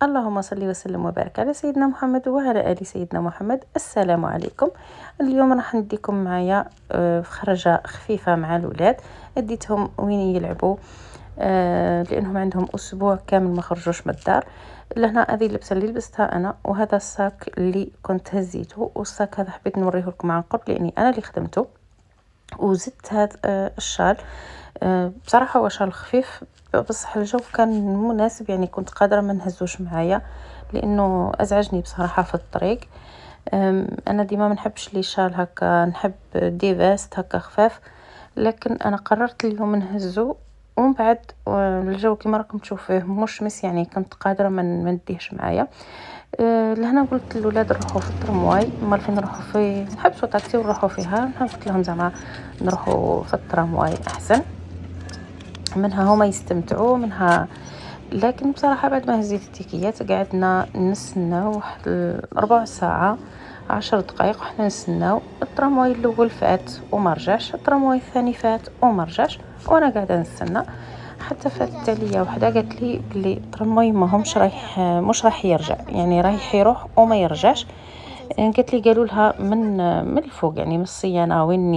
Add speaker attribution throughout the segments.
Speaker 1: اللهم صل وسلم وبارك على سيدنا محمد وعلى آل سيدنا محمد. السلام عليكم. اليوم راح نديكم معايا خرجة خفيفة مع الولاد. اديتهم وين يلعبوا لانهم عندهم اسبوع كامل ما خرجوش من الدار. لهنا هذه اللبسه اللي لبستها انا، وهذا الصاك اللي كنت هزيته، والصاك هذا حبيت نوريه لكم عن قرب لاني انا اللي خدمته. وزدت هذا الشال. بصراحه هو شال خفيف بصح الجو كان مناسب، يعني كنت قادره ما نهزوش معايا لانه ازعجني بصراحه في الطريق. انا ديما ما نحبش لي شال هكا، نحب دي فيست هكا خفاف، لكن انا قررت اليوم نهزو. ومن بعد الجو كما راكم تشوفوه مشمس، يعني كنت قادره ما نديهش معايا. لهنا قلت للولاد نروحوا في الترمواي، امال فين نروحوا؟ في نحبسوا طاكسي ونروحوا فيها. قلت لهم زعما نروحوا في الترمواي احسن، منها هما يستمتعوا منها. لكن بصراحه بعد ما هزيت التيكيات قعدنا نستناو واحد ربع ساعه 10 دقائق وحنا نستناو. الترامواي الاول فات وما رجعش، الترامواي الثاني فات وما رجعش، وانا قاعده نستنى حتى فاتت عليا وحده قالت لي بلي الترامواي ماهمش مش رايح يرجع، يعني رايح يروح وما يرجعش. قالت لي قالوا لها من الفوق، يعني من الصيانه وين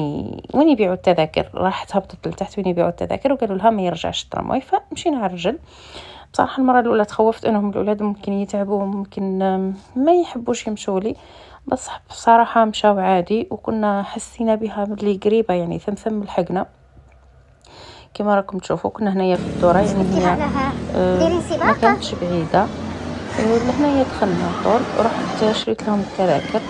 Speaker 1: يبيعوا التذاكر، راحت هبطت لتحت وين يبيعوا التذاكر وقالوا لها ما يرجعش الترامواي. فمشينا على الرجل. بصراحه المره الاولى تخوفت انهم الاولاد ممكن يتعبوا، ممكن ما يحبوش يمشوا لي، بس بصراحه مشاو عادي وكنا حسينا بها اللي قريبه، يعني ثمثم لحقنا كما راكم تشوفوا. كنا هنايا في الدوره، يعني هي ما كانتش بعيده. لهنايا دخلنا طول، رحت شريت لهم التذاكر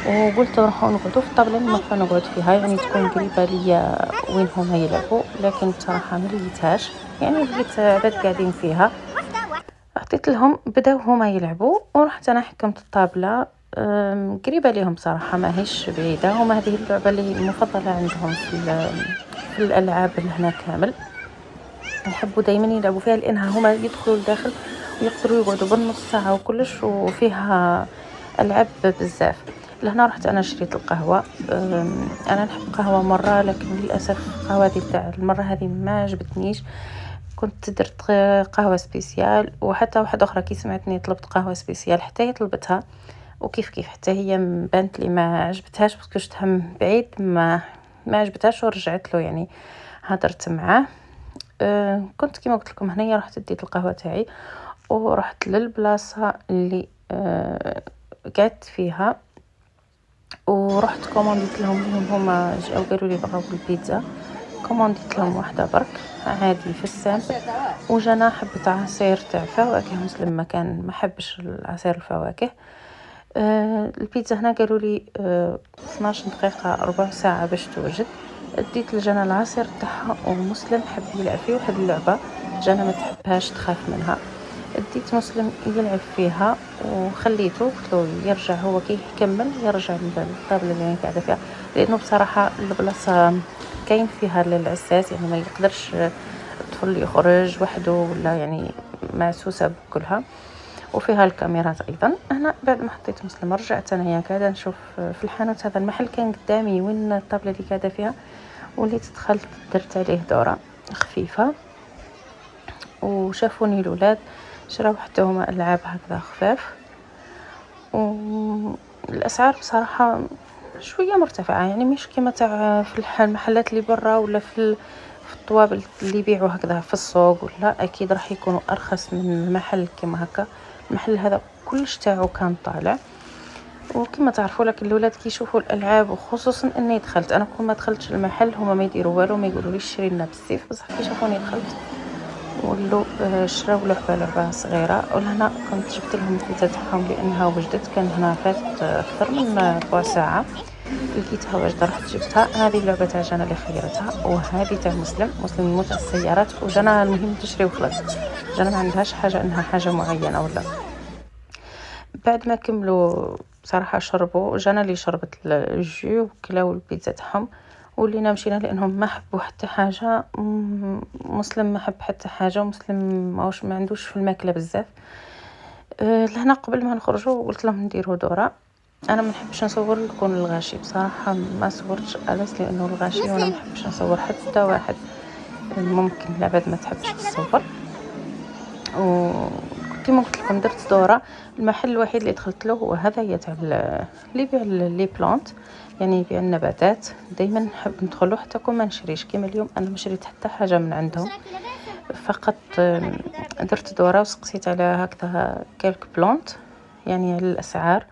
Speaker 1: وقلت نروحوا نقعدوا في الطابله اللي ما نقعد فيها، يعني تكون قريبه ليا وين هما يلعبوا. لكن بصراحه ما لقيتهاش، يعني لقيت عباد قاعدين فيها. عطيت لهم بداو هما يلعبوا ورحت انا حكمت الطابله قريبه ليهم بصراحه، ما هيش بعيده. هما هذه اللعبه اللي المفضله عندهم في الالعاب اللي هنا كامل، يحبوا دائما يلعبوا فيها لانها هما يدخلوا لداخل ويقدروا يقعدوا بالنص ساعه وكلش، وفيها العاب بزاف. لهنا رحت انا شريت القهوه. انا نحب قهوه مره، لكن للاسف القهوه دي تاع المره هذه ما عجبتنيش. كنت درت قهوه سبيسيال، وحتى واحده اخرى كي سمعتني طلبت قهوه سبيسيال حتى هي طلبتها، وكيف حتى هي بانت لي ما عجبتهاش، باسكو شفتها من بعيد ما عجبتهاش ورجعت له. يعني هضرت معاه. كنت كما قلت لكم هنايا رحت ديت القهوه تاعي ورحت للبلاصه اللي قعدت فيها، ورحت كومونديت لهم هما جاو قالوا لي بغاو البيتزا. كومونديت لهم واحده برك عادي في السامبل، وجانا حبه عصير تاع فواكه. مسلم ما كان ما حبش العصير الفواكه. البيتزا هنا قالوا لي 12 دقيقه ربع ساعه باش توجد. اديت لجانا العصير تاعها، ومسلم حب يلعب فيه واحد اللعبه جانا ما تحبهاش تخاف منها. اديت مسلم يلعب فيها وخليته، قلت له يرجع هو كي يكمل يرجع للطابله اللي انا قاعده فيها، لانه بصراحه البلاصه كاين فيها للعساس، يعني ما يقدرش الطفل يخرج وحده ولا يعني معسوسه بكلها، وفيها الكاميرات ايضا. هنا بعد ما حطيت مسلم رجعت انايا قاعده نشوف في الحانوت. هذا المحل كان قدامي وين الطابله اللي قاعده فيها، وليت دخلت درت عليه دوره خفيفه، وشافوني الولاد شراو حتى هما العاب هكذا خفاف. والاسعار بصراحه شويه مرتفعه، يعني مش كما تاع في المحلات اللي برا ولا في الطوابل اللي يبيعوا هكذا في السوق، ولا اكيد راح يكونوا ارخص من المحل كما هكا. المحل هذا كلش تاعو كان طالع، وكما تعرفوا لك الاولاد كي يشوفوا الالعاب، وخصوصا اني دخلت انا كل ما دخلتش المحل هما ما يديروا والو، ما يقولوا لي شري لنا بالسيف، بصح كي شافوني دخلت ولو شراو لعبه صغيره. ولهنا كنت جبت لهم البيتزا تاعهم لانها وجدت، كان هنا فاتت اكثر من ربع ساعه لقيتها واجده، رحت جبتها. هذه اللعبه تاع جانا اللي خيرتها، وهذه تاع مسلم يموت على السيارات، وجانا المهم تشري وخلاص. جانا ما عندهاش حاجه انها حاجه معينه ولا. بعد ما كملوا بصراحه شربوا، جانا اللي شربت الجو وكلاو البيتزا تاعهم، ولينا مشينا لانهم ما حبوا حتى حاجه. مسلم ما حب حتى حاجه، ومسلم ما عندوش في الماكله بزاف. لهنا قبل ما نخرجوا قلت لهم نديروا دوره. انا ما نحبش نصور لكم الغاشي بصراحه، ما صورتش علاش لانه الغاشي وانا ما نحبش نصور حتى واحد، ممكن لعباد ما تحبش تصور. وكنت كما قلت لكم درت دوره. المحل الوحيد اللي دخلت له هو هذا تاع اللي يبيع لي بلانت، يعني يبيع النباتات. دائما نحب ندخلو حتى كون ما نشريش، كيما اليوم انا ما شريت حتى حاجه من عندهم، فقط درت دوره وسقسيت على هكذا كالك بلانت يعني على الاسعار،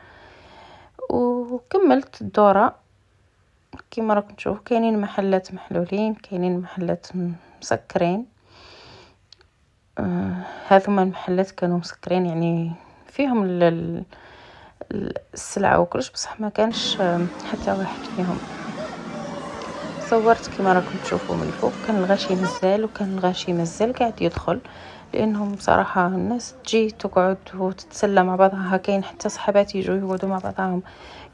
Speaker 1: وكملت الدوره. كيما راكم تشوفوا كاينين محلات محلولين، كاينين محلات مسكرين. هذوما المحلات كانوا مسكرين، يعني فيهم السلعة وكلش، بصح ما كانش حتى واحد فيهم. صورت كيما راكم تشوفوا من الفوق، كان الغاشي مازال وكان الغاشي مازال قاعد يدخل، لانهم بصراحه الناس تجي تقعد وتتسلى مع بعضها. كاين حتى صحابات يجوا يقعدوا مع بعضهم،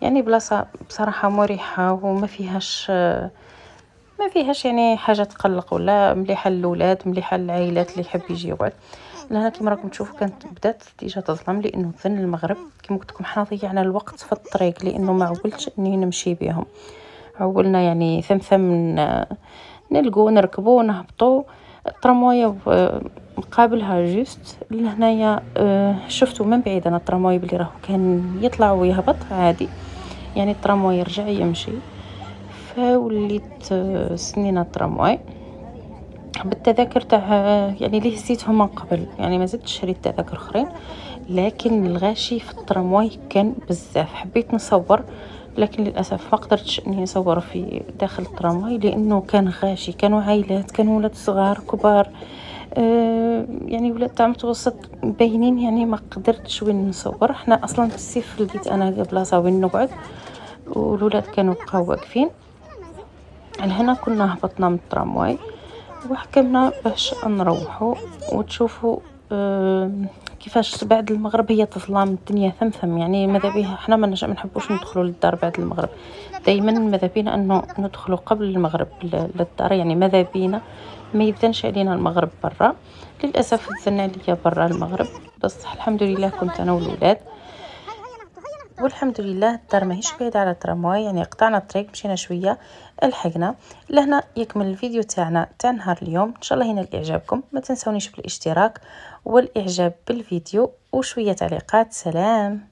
Speaker 1: يعني بلاصه بصراحه مريحه وما فيهاش يعني حاجه تقلق، ولا مليحه للولاد مليحه للعائلات اللي يحب يجي يقعد. لهنا كيما راكم تشوفوا كانت بدات ديجا تظلم، لانه ذن المغرب. كيما قلت لكم حنا ضيعنا الوقت في الطريق، لانه ما عقلتش اني نمشي بهم. عقلنا يعني ثمثم نلقوا نركبوا نهبطوا الترامواي مقابلها جوست لهنايا. شفتوا من بعيد انا الترامواي بلي راه كان يطلع ويهبط عادي، يعني الترامواي يرجع يمشي. فوليت سنينا الترامواي بالتذاكر تاع يعني اللي هزيتهم من قبل، يعني ما زدتش شريت تذاكر اخرين. لكن الغاشي في الترامواي كان بزاف، حبيت نصور لكن للاسف ما قدرتش اني نصور في داخل الترامواي، لانه كان غاشي. كانوا عائلات، كانوا ولاد صغار كبار، يعني ولاد تاع متوسط باينين، يعني ما قدرتش وين نصور. احنا اصلا في الصيف لقيت انا بلاصه وين نقعد، والولاد كانوا بقاو واقفين. لهنا كنا هبطنا من الترامواي وحكمنا باش نروحوا، وتشوفوا كيفاش بعد المغرب هي تظلم الدنيا ثمثم. يعني ماذا بيها احنا ما نحبوش ندخلوا للدار بعد المغرب، دائما ماذا بينا انه ندخلوا قبل المغرب للدار. يعني ماذا بينا ما يبدنش علينا المغرب برا. للاسف دزنا عليا برا المغرب، بس الحمد لله كنت انا والولاد، والحمد لله الدار ماهيش بعيدة على الترامواي، يعني قطعنا الطريق مشينا شويه لحقنا. لهنا يكمل الفيديو تاعنا تاع نهار اليوم. ان شاء الله ينال اعجابكم، ما تنسونيش بالاشتراك والاعجاب بالفيديو وشويه تعليقات. سلام.